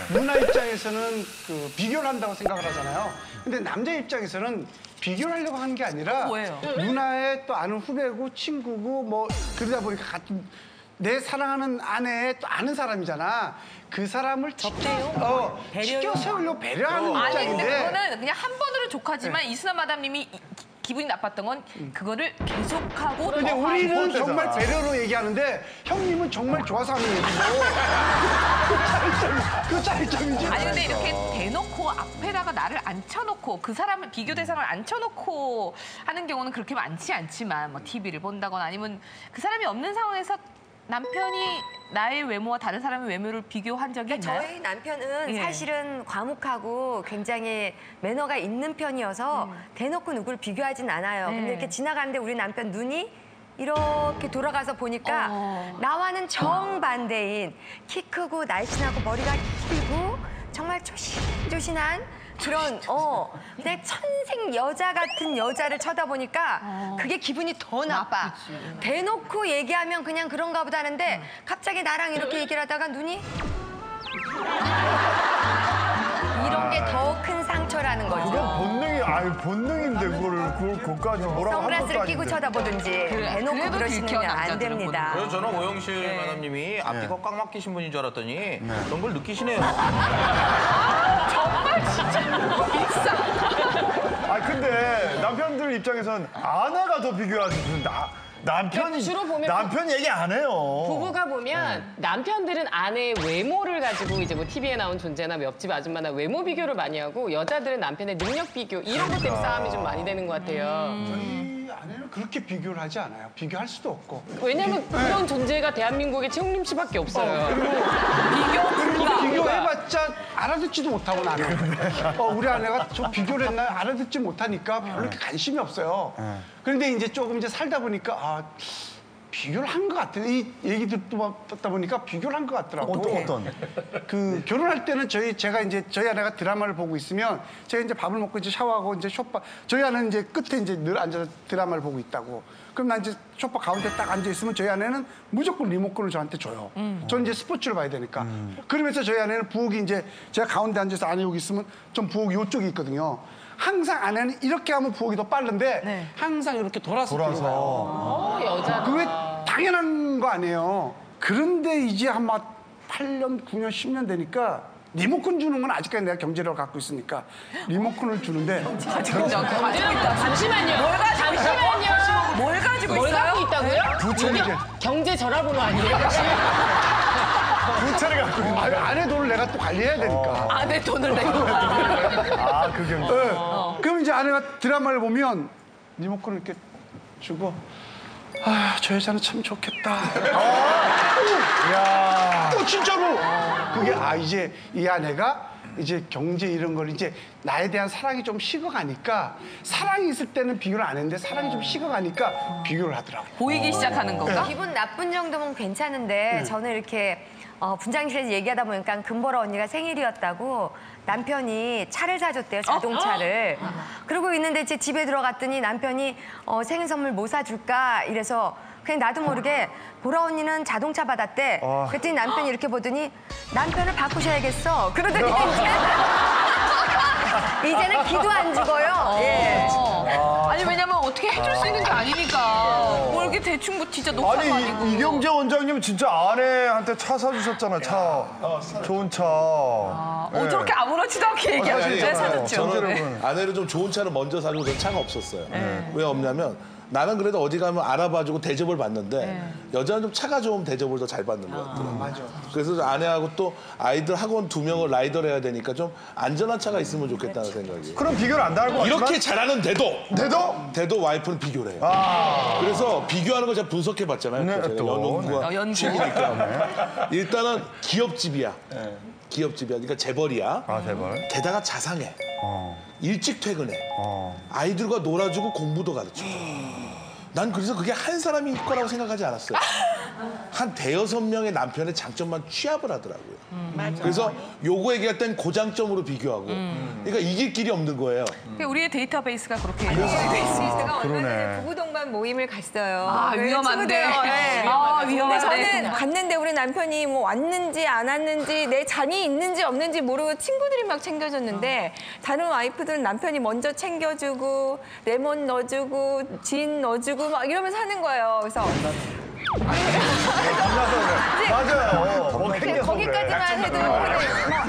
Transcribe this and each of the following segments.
누나 입장에서는 그 비교를 한다고 생각을 하잖아요. 근데 남자 입장에서는 비교를 하려고 하는 게 아니라 뭐예요? 누나의 또 아는 후배고 친구고 뭐 그러다 보니까 같은 내 사랑하는 아내의 또 아는 사람이잖아. 그 사람을 치켜 세우려고 배려하는 아니 근데 입장인데. 그거는 그냥 한 번으로 족하지만 이순아 마담님이 기분이 나빴던 건 그거를 계속하고 근데 더 우리는 하고. 정말 배려로 얘기하는데 형님은 정말 좋아서 하는 얘기고. 그 차이점이지. 아니 근데 이렇게 대놓고 앞에다가 나를 앉혀놓고 그 사람을 비교 대상을 앉혀놓고 하는 경우는 그렇게 많지 않지만 뭐 TV를 본다거나 아니면 그 사람이 없는 상황에서 남편이 나의 외모와 다른 사람의 외모를 비교한 적이 있나요? 저희 남편은 예. 사실은 과묵하고 굉장히 매너가 있는 편이어서 대놓고 누구를 비교하진 않아요. 근데 이렇게 지나가는데 우리 남편 눈이 이렇게 돌아가서 보니까 나와는 정반대인 키 크고 날씬하고 머리가 길고 정말 조신조신한 그런 그냥 천생 여자 같은 여자를 쳐다보니까 그게 기분이 더 나빠. 대놓고 얘기하면 그냥 그런가 보다 하는데 갑자기 나랑 이렇게 얘기를 하다가 눈이 이런 게 더 큰 상처라는 거죠. 그건 본능이, 본능인데 그거까지 뭐라고 한 것도 선글라스를 끼고 아닌데. 쳐다보든지 대놓고 그래도 그러시면 들켜, 안 남자들은 됩니다. 그래서 저는 오영실 마담님이 앞뒤가 꽉 막히신 분인 줄 알았더니 그런 걸 느끼시네요. 정말 진짜 밉상. 근데 남편들 입장에선 아내가 더 비교하지. 무슨 남편이 주로 보면 남편 얘기 안 해요. 부부가 보면 남편들은 아내의 외모를 가지고 이제 뭐 TV에 나온 존재나 옆집 아줌마나 외모 비교를 많이 하고 여자들은 남편의 능력 비교 이런 것 때문에 싸움이 좀 많이 되는 것 같아요. 저희 아내는 그렇게 비교를 하지 않아요. 비교할 수도 없고. 왜냐면 그런 존재가 대한민국에 최홍림 씨밖에 없어요. 그리고 비교해봤자 알아듣지도 못하고 나는. 우리 아내가 저 비교를 했나요? 알아듣지 못하니까 별로 이렇게 관심이 없어요. 그런데 이제 조금 이제 살다 보니까 비교를 한 것 같아요. 이 얘기 듣다 보니까 비교를 한 것 같더라고. 어떤? 그 결혼할 때는 제가 이제 저희 아내가 드라마를 보고 있으면 제가 이제 밥을 먹고 이제 샤워하고 이제 소파 저희 아내는 이제 끝에 이제 늘 앉아서 드라마를 보고 있다고. 그럼 난 이제 소파 가운데 딱 앉아 있으면 저희 아내는 무조건 리모컨을 저한테 줘요. 저는 이제 스포츠를 봐야 되니까. 그러면서 저희 아내는 부엌이 이제 제가 가운데 앉아서 아내 여기 있으면 좀 부엌이 이쪽에 있거든요. 항상 아내는 이렇게 하면 부엌이 더 빠른데 항상 이렇게 돌아서 가요. 여자. 그게 당연한 거 아니에요. 그런데 이제 한 막 8년, 9년, 10년 되니까 리모컨 주는 건 아직까지 내가 경제력을 갖고 있으니까 리모컨을 주는데 잠시만요. 뭘 가지고 뭘 있어요? 갖고 있다고요? 부채를 경제 전화번호 아니에요? 부채를 갖고 있는 거야. 아내 돈을 내가 또 관리해야 되니까. 아내 돈을 내고. 그 경제. 그럼 이제 아내가 드라마를 보면 리모컨을 이렇게 주고 저 여자는 참 좋겠다. 야. 진짜로. 그게 이제 이 아내가 이제 경제 이런 걸 이제 나에 대한 사랑이 좀 식어가니까 사랑이 있을 때는 비교를 안 했는데 사랑이 좀 식어가니까 비교를 하더라고. 보이기 시작하는 건가? 기분 나쁜 정도면 괜찮은데 저는 이렇게 분장실에서 얘기하다 보니까 금보라 언니가 생일이었다고 남편이 차를 사줬대요, 자동차를. 그러고 있는데 이제 집에 들어갔더니 남편이 생일 선물 뭐 사줄까 이래서 그냥 나도 모르게 보라 언니는 자동차 받았대. 그랬더니 남편이 이렇게 보더니 남편을 바꾸셔야겠어. 그러더니 이제는 기도 안 죽어요. 예. 아니 왜냐면 어떻게 해줄 수 있는 게 아니니까 뭘 이렇게 대충 뭐 진짜 녹차도 아니 아니고. 이경재 원장님 진짜 아내한테 차 사주셨잖아. 좋은 차. 저렇게 아무렇지도 않게 얘기하시는데 사실 사줬죠. 저는 아내를 좀 좋은 차를 먼저 사주고 전 차가 없었어요. 왜 없냐면 나는 그래도 어디 가면 알아봐주고 대접을 받는데 여자는 좀 차가 좋으면 대접을 더 잘 받는 것 같아요. 맞아. 그래서 아내하고 또 아이들 학원 2명을 라이더를 해야 되니까 좀 안전한 차가 있으면 좋겠다는 생각이. 그럼 비교를 안 당할 것 같지만. 이렇게 잘하는데도 돼도 와이프는 비교를 해요. 그래서 비교하는 걸 제가 분석해봤잖아요. 네, 제가 또. 연구가 연구. 최고니까. 일단은 기업집이야. 기업집이야. 그러니까 재벌이야. 재벌. 게다가 자상해. 일찍 퇴근해. 아이들과 놀아주고 공부도 가르쳐. 난 그래서 그게 한 사람일 거라고 생각하지 않았어요. 한 대여섯 명의 남편의 장점만 취합을 하더라고요. 그래서 요거 얘기할 땐 고장점으로 비교하고 그러니까 이길 길이 없는 거예요. 우리의 데이터베이스가 그렇게 제가 얼마 전에 그러네. 부부 동반 모임을 갔어요. 아, 그 위험한데. 친구들, 네. 위험하대. 근데 저는 정말. 갔는데 우리 남편이 뭐 왔는지 안 왔는지 내 잔이 있는지 없는지 모르고 친구들이 막 챙겨줬는데 다른 와이프들은 남편이 먼저 챙겨주고 레몬 넣어주고 진 넣어주고 막 이러면서 하는 거예요. 그래서 맞아요. 뭐 캥겨서 거기까지만 그래. 해도 뭐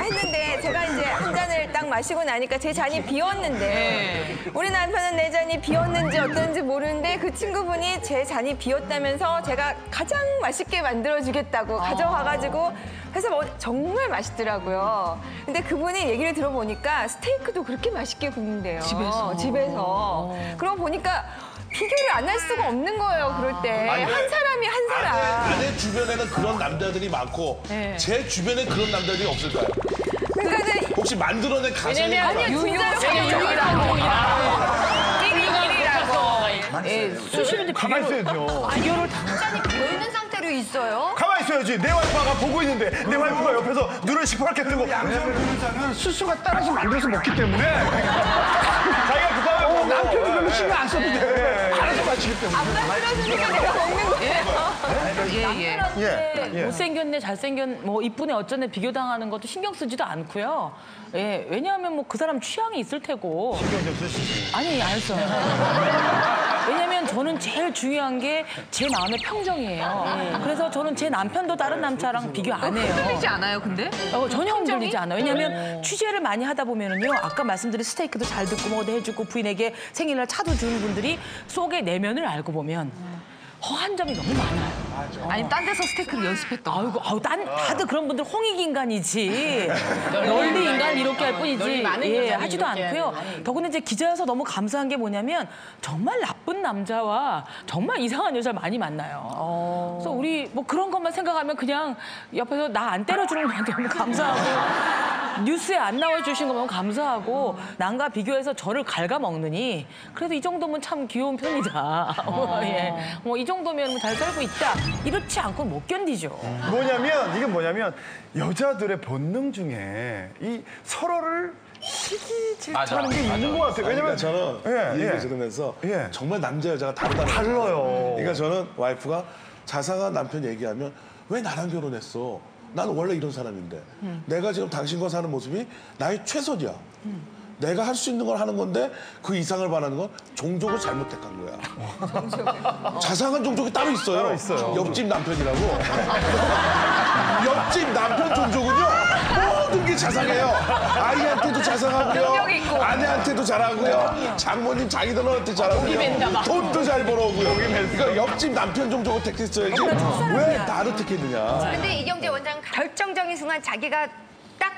했는데 제가 이제 한 잔을 딱 마시고 나니까 제 잔이 비었는데 우리 남편은 내 잔이 비었는지 어떤지 모르는데 그 친구분이 제 잔이 비었다면서 제가 가장 맛있게 만들어주겠다고 가져와가지고 해서 정말 맛있더라고요. 근데 그분이 얘기를 들어보니까 스테이크도 그렇게 맛있게 굽는데요. 집에서. 그러고 보니까 비교를 안 할 수가 없는 거예요, 그럴 때. 아니, 한 사람이 한 사람. 아내 주변에는 그런 남자들이 많고 제 주변에 그런 남자들이 없을까요? 그러니까 혹시 만들어낸 가정이 왜냐면 아니요, 진짜로 수시로 가만히 있어야죠. 잔이 비어있는 상태로 있어요. 가만히 있어야지. 내 와이프가 보고 있는데 내 와이프가 옆에서 눈을 시퍼렇게 뜨고 양념 변호사는 수수가 따라서 만들어서 먹기 때문에 자기가 급하면 먹고. 남편이 별로 신경 안 써도 돼. 알아서 마시기 때문에. 안 만들어주니까 내가 먹는 거예요. 예. 못생겼네, 잘생겼네, 뭐 이쁘네, 어쩌네 비교당하는 것도 신경 쓰지도 않고요. 예, 왜냐하면 뭐 그 사람 취향이 있을 테고. 신경 좀 쓰시지. 아니, 안 써요. 왜냐면 저는 제일 중요한 게 제 마음의 평정이에요. 그래서 저는 제 남편도 다른 남자랑 비교 안 해요. 흔들리지 않아요, 근데? 전혀 흔들리지 않아요. 왜냐면 취재를 많이 하다 보면은요, 아까 말씀드린 스테이크도 잘 듣고 뭐도 해주고 부인에게 생일날 차도 주는 분들이 속의 내면을 알고 보면 허한 점이 너무 많아요. 아니, 딴 데서 스테이크를 연습했던 거. 아이고, 다들 그런 분들 홍익 인간이지. 널리 인간 이렇게 할 뿐이지. 널리 많은 예, 인간이 하지도 이렇게 않고요. 하는 더구나 이제 기자여서 너무 감사한 게 뭐냐면 정말 나쁜 남자와 정말 이상한 여자를 많이 만나요. 그래서 우리 뭐 그런 것만 생각하면 그냥 옆에서 나 안 때려주는 것만 너무 감사하고 뉴스에 안 나와주신 거 너무 감사하고 남과 비교해서 저를 갉아먹느니 그래도 이 정도면 참 귀여운 편이다. 예. 뭐 이 정도면 잘 살고 있다. 이렇지 않고 못 견디죠. 이건 뭐냐면 여자들의 본능 중에 이 서로를 시기 질투하는 게 있는 것 같아요. 왜냐면 그러니까 저는 이 얘기 들으면서 예. 정말 남자 여자가 다르다는 달라요. 거예요. 그러니까 저는 와이프가 자상한 남편 얘기하면 왜 나랑 결혼했어? 나는 원래 이런 사람인데 내가 지금 당신과 사는 모습이 나의 최선이야. 내가 할 수 있는 걸 하는 건데 그 이상을 바라는 건 종족을 잘못 택한 거야. 자상한 종족이 따로 있어요. 따로 있어요. 옆집 남편이라고. 옆집 남편 종족은요 모든 게 자상해요. 아이한테도 자상하고요. 능력 있고. 아내한테도 잘하고요. 장모님 자기들한테 잘하고요. 돈도 잘 벌어오고요. 그러니까 옆집 남편 종족을 택했어야지 왜 나를 택했느냐. 근데 이경재 원장은 결정적인 순간 자기가 딱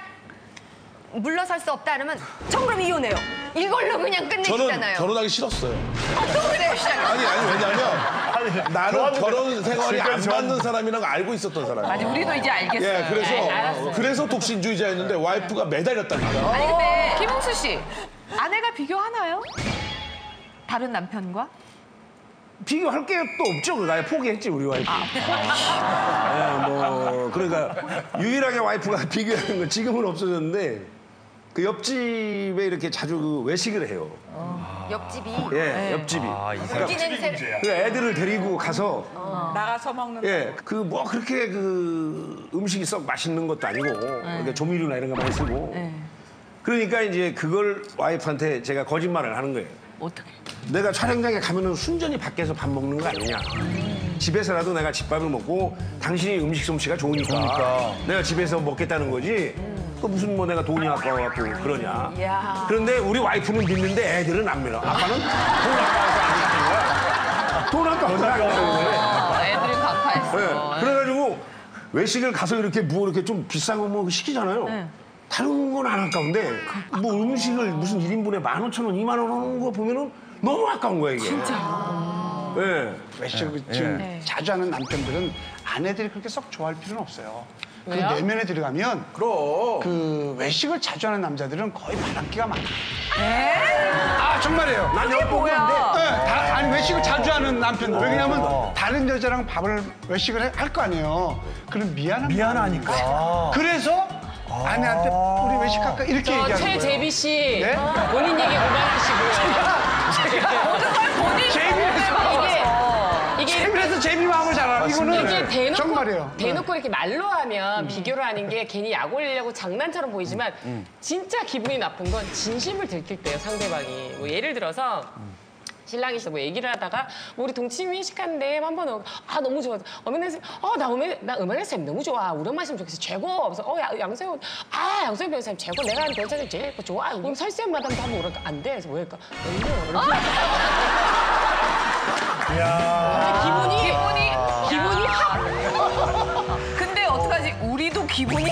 물러설 수 없다 그러면 전 그럼 이혼해요. 이걸로 그냥 저는 끝내시잖아요. 결혼하기 싫었어요. 또 그래요, 시작이. 아니 왜냐면 나는 결혼 생활이 안 맞는 사람이라고 알고 있었던 사람이에요. 아니, 우리도 이제 알겠어요. 예, 그래서 독신주의자였는데 와이프가 매달렸다니까. 아니, 근데 김홍수 씨, 아내가 비교하나요? 다른 남편과? 비교할 게 또 없죠. 그거 아예 포기했지 우리 와이프. 그러니까 유일하게 와이프가 비교하는 건 지금은 없어졌는데 그 옆집에 이렇게 자주 그 외식을 해요. 옆집이 예, 옆집이. 고기 냄새를. 그 애들을 데리고 가서 나가서 먹는 예, 그 뭐 그렇게 그 음식이 썩 맛있는 것도 아니고 그러니까 조미료나 이런 거 많이 쓰고. 그러니까 이제 그걸 와이프한테 제가 거짓말을 하는 거예요. 어떻게? 내가 촬영장에 가면은 순전히 밖에서 밥 먹는 거 아니냐. 집에서라도 내가 집밥을 먹고 당신이 음식 솜씨가 좋으니까 내가 집에서 먹겠다는 거지. 그 무슨 뭐 내가 돈이 아까워갖고 그러냐. 그런데 우리 와이프는 믿는데 애들은 안 믿어. 아빠는 돈 아까워서 안 가는 거야. 돈 아까워서 안 가는 거야. 애들은 강파했어. 그래가지고 외식을 가서 이렇게 뭐 이렇게 좀 비싼 거 뭐 시키잖아요. 다른 건 안 아까운데 뭐 음식을 무슨 1인분에 15,000원, 2만 원 하는 거 보면은 너무 아까운 거야 이게. 진짜. 예. 외식을 지금 자주 하는 남편들은 아내들이 그렇게 썩 좋아할 필요는 없어요. 그 왜요? 내면에 들어가면 그럼. 그 외식을 자주 하는 남자들은 거의 바람기가 많아. 아 정말이에요. 난 엿보고 안 돼. 네, 아니 외식을 자주 하는 남편들. 왜냐면 다른 여자랑 밥을 외식을 할 거 아니에요. 그럼 미안하니까. 그래서 아내한테 우리 외식할까 이렇게 저 얘기하는 거예요. 최재비 씨 네? 본인 얘기 그만하시고요. 이게 그래서 제비 마음을 잘 알아. 이거는 이게 정말이에요. 대놓고 이렇게 말로 하면 비교를 하는 게 괜히 약 올리려고 장난처럼 보이지만 진짜 기분이 나쁜 건 진심을 들킬 때예요, 상대방이. 뭐 예를 들어서 신랑이 있어 뭐 얘기를 하다가 뭐 우리 동치미 회식하는데 한번 너무 좋아. 나 음악의 쌤 너무 좋아. 우리 엄마 있으면 좋겠어. 최고. 그래서 양세형 양세형 변호사님 최고. 내가 하는 변호사님 제일 좋아. 그럼 설쌤 마담도 한번 오랄까? 안 돼. 그래서 왜 할까? 기분이 확. 근데 어떡하지? 우리도 기분이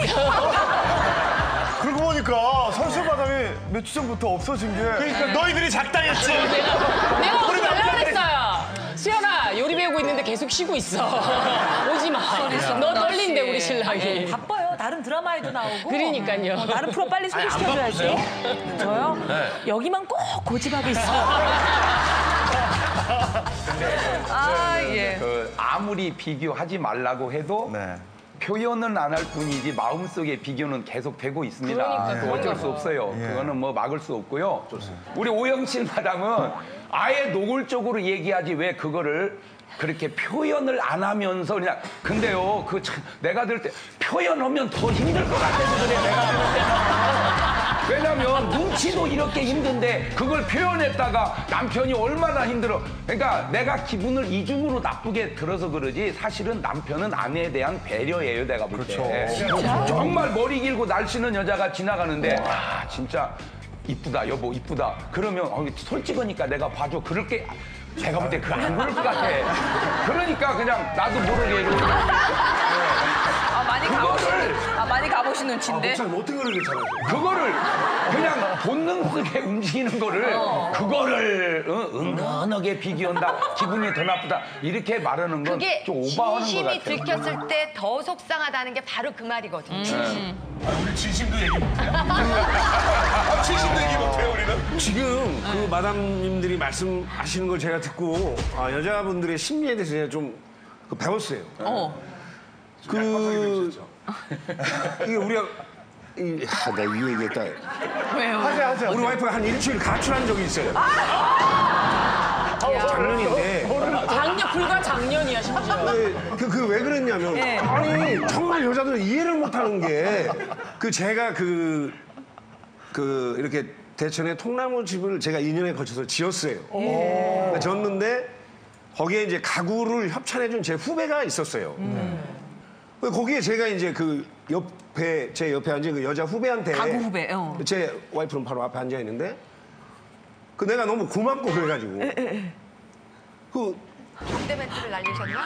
그러고 보니까 설설마담이 며칠 전부터 없어진 게. 그러니까 너희들이 작당했지. 내가 오지 말라 그랬어요. 수연아 요리 배우고 있는데 계속 쉬고 있어. 오지 마. 너 떨린대 우리 신랑이. 바빠요. 다른 드라마에도 나오고. 그러니까요. 다른 프로 빨리 소개시켜줘야지. 저요? 여기만 꼭 고집하고 있어요. 그 아무리 비교하지 말라고 해도 표현은 안 할 뿐이지 마음속에 비교는 계속 되고 있습니다. 그러니까, 어쩔 수 없어요. 그거는 뭐 막을 수 없고요. 우리 오영실 마담은 아예 노골적으로 얘기하지 왜 그거를 그렇게 표현을 안 하면서 그냥 근데요 내가 들을 때 표현하면 더 힘들 것 같아서 그래 내가 들을 때. 왜냐면 눈치도 이렇게 힘든데 그걸 표현했다가 남편이 얼마나 힘들어. 그러니까 내가 기분을 이중으로 나쁘게 들어서 그러지 사실은 남편은 아내에 대한 배려예요 내가 볼 때. 정말 머리 길고 날씬한 여자가 지나가는데 진짜 이쁘다 여보 이쁘다. 그러면 솔직하니까 내가 봐줘. 그렇게 제가 볼 때 그 안 그럴 것 같아. 그러니까 그냥 나도 모르게 많이 가보신 눈치인데. 어떻게 그러게 잘하지? 그거를 그냥 본능스럽게 움직이는 거를 그거를 은은하게 비교한다. 기분이 더 나쁘다. 이렇게 말하는 건 그게 좀 오버하는 것 진심이 같아요. 들켰을 때 더 속상하다는 게 바로 그 말이거든요. 우리 진심도 얘기 못해요? 진심도 얘기 못해요, 우리는? 지금 그 마담님들이 말씀하시는 걸 제가 듣고 여자분들의 심리에 대해서 제가 좀 배웠어요. 이게 우리가 내가 이 얘기했다. 왜요? 하자. 우리 와이프가 한 일주일 가출한 적이 있어요. 작년인데. 불과 작년이야 심지어. 왜 그랬냐면 아니 정말 여자들은 이해를 못하는 게 제가 이렇게 대천에 통나무 집을 제가 2년에 걸쳐서 지었어요. 지었는데 거기에 이제 가구를 협찬해준 제 후배가 있었어요. 거기에 제가 이제 제 옆에 앉은 그 여자 후배한테 가구 후배. 제 와이프는 바로 앞에 앉아 있는데 내가 너무 고맙고 그래가지고 접대 멘트를 날리셨나?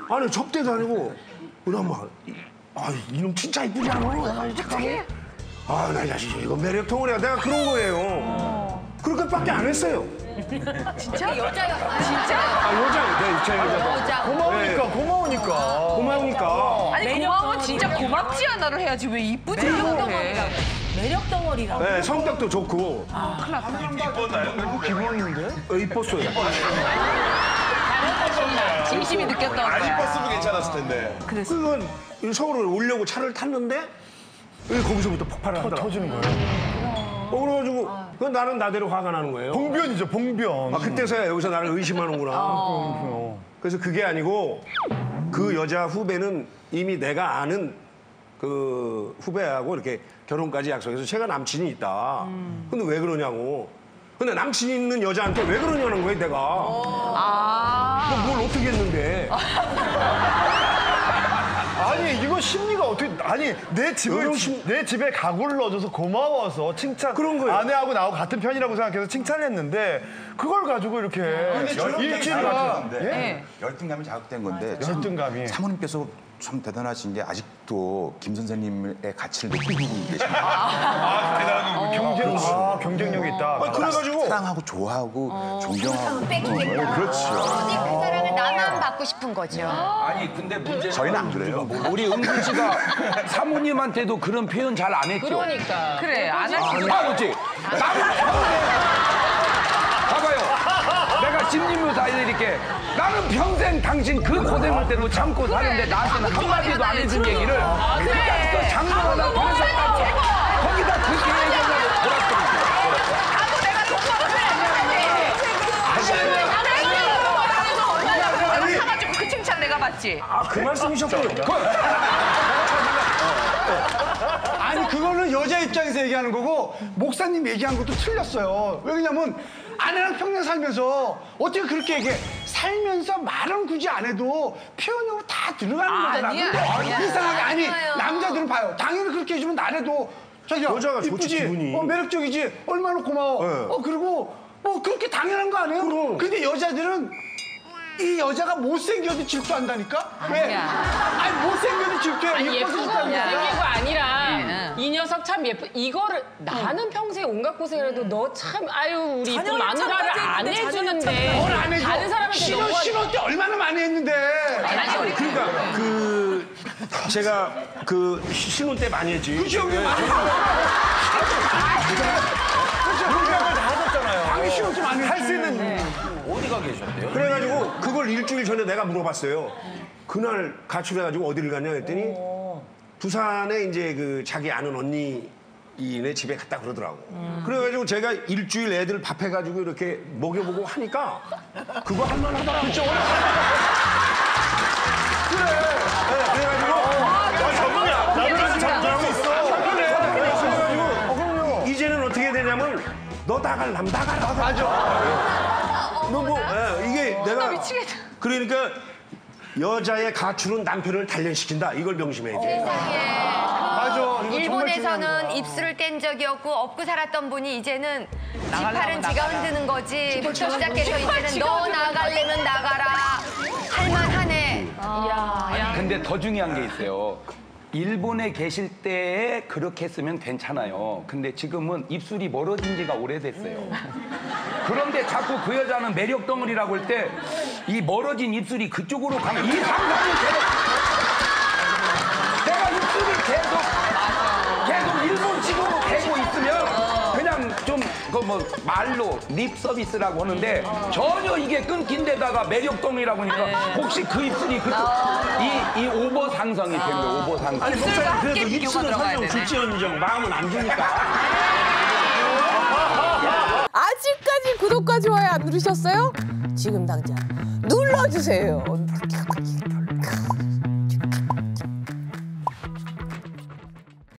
아니 접대도 아니고 그나마 이놈 진짜 이쁘지 않아? 잠깐만. 나 이 자식 이거 매력통을 내가 그런 거예요. 그렇게밖에 안 했어요. 진짜? 여자였어요? 제 여자. 고마우니까. 아니 고마우면 진짜 고맙지 않아를 해야지 왜 이쁘지 않아를 해. 매력 덩어리라고. 네, 성격도 좋고. 큰일 났다. 이뻤나요? 기본인데? 이뻤어요. 진심이 느꼈던 안 거야. 이뻤으면 괜찮았을 텐데. 그건 서울을 오려고 차를 탔는데 거기서부터 폭발을 하더라고요. 터지는 거예요. 그래가지고 그건 나는 나대로 화가 나는 거예요. 봉변이죠, 봉변. 그때서야 여기서 나를 의심하는구나. 그래서 그게 아니고 그 여자 후배는 이미 내가 아는 그 후배하고 이렇게 결혼까지 약속해서 제가 남친이 있다. 근데 왜 그러냐고. 근데 남친이 있는 여자한테 왜 그러냐는 거예요, 내가. 뭘 어떻게 했는데. 아니 이거 심리가 어떻게 내 집에 가구를 넣어줘서 고마워서 칭찬 그런 거예요. 아내하고 나하고 같은 편이라고 생각해서 칭찬했는데 그걸 가지고 이렇게 일주일 열등감이 자극된 건데 열등감이 사모님께서 참 대단하신 게 아직도 김 선생님의 가치를 느끼고 계십니다. 대단한 경쟁력이 있다. 그래가지고 사랑하고 좋아하고 존경하고 뺏기겠다. 그렇죠. 아니 그 사람을 나만 받고 싶은 거죠. 아니 근데 문제는 저희는 안 그래요. 우리 은근 씨가 사모님한테도 그런 표현 잘 안 했죠. 그러니까. 그래, 안 할 수 있어. 그렇지. 나는 봐봐요. 내가 심리묘사 해드릴게. 나는 평생 당신 그 고생을 때로 참고 사는데 나한테는 한마디도 안 해준 얘기를 그러니까 그 장난 하나 보내셨다고 거기다 그렇게 얘기하려고 돌았더니 나도 내가 돈 벌었어야지. 사가지고 그 칭찬 내가 받지. 아, 그 말씀이셨군요. 아니 그거는 여자 입장에서 얘기하는 거고 목사님 얘기한 것도 틀렸어요. 왜냐면 아내랑 평생 살면서 어떻게 그렇게 얘기해? 살면서 말은 굳이 안 해도 표현으로 다 들어가는 거잖아. 아니야, 근데 아니야. 이상하게 아니 아니에요. 남자들은 봐요. 당연히 그렇게 해주면 나래도 자기야 여자가 좋지, 이쁘지? 기분이. 매력적이지? 얼마나 고마워. 네. 그리고 뭐 그렇게 당연한 거 아니에요? 그럼. 근데 여자들은 이 여자가 못생겨도 질투한다니까? 왜? 아니야. 아니 못생겨도 질투해. 아니, 예뻐서 예쁘고 질투한다니까. 못생기고 아니라 응. 이 녀석 참 예쁘. 이거를 나는 평생 온갖 고생을 해도 너 참 아유 우리 이쁜 자녀는 마누라를 참까지 안 했는데 해주는데 뭘 안 해줘? 다른 사람한테 너무 신혼 때 얼마나 많이 했는데. 그러니까 제가 신혼 때 많이 했지. 그치 형님 많이 했어. 당연히 신혼 때 많이 할 수 했지. 있는 어디가 계셨대요? 그래가지고 그걸 일주일 전에 내가 물어봤어요. 그날 가출해가지고 어디를 갔냐 했더니 부산에 이제 그 자기 아는 언니네 집에 갔다 그러더라고. 그래가지고 제가 일주일 애들 밥 해가지고 이렇게 먹여보고 하니까 그거 할만하더라고. 그쵸? 그래가지고 이제는 어떻게 되냐면 너 나갈람 나가라. 맞아. 너 뭐 이게 내가 미치겠다. 그러니까 여자의 가출은 남편을 단련시킨다. 이걸 명심해야 돼. 맞아. 이거 정말 중요한 일본에서는 거야. 입술을 뗀 적이 없고 업고 살았던 분이 이제는 지팔은 지가 나가라. 흔드는 거지. 부터 시작해서 이제는 너 나가려면 나가라. 할만하네. 근데 더 중요한 게 있어요. 일본에 계실 때에 그렇게 했으면 괜찮아요. 근데 지금은 입술이 멀어진 지가 오래됐어요. 그런데 자꾸 그 여자는 매력 덩어리라고 할 때 이 멀어진 입술이 그쪽으로 가면 이 상상을 내가 입술을 계속 일본식으로 대고 있으면 그냥 좀 그 뭐 말로 립 서비스라고 하는데 전혀 이게 끊긴 데다가 매력 덩어리라고 하니까 혹시 그 입술이 그쪽 이 오버 상성이 된 거예요. 오버 상성. 아니 입술과 목사님 함께 그래도 비교가 입술은 들어가야 설령 되네. 줄지언정 마음은 안 주니까. 아직까지 구독과 좋아요 안 누르셨어요? 지금 당장 눌러주세요.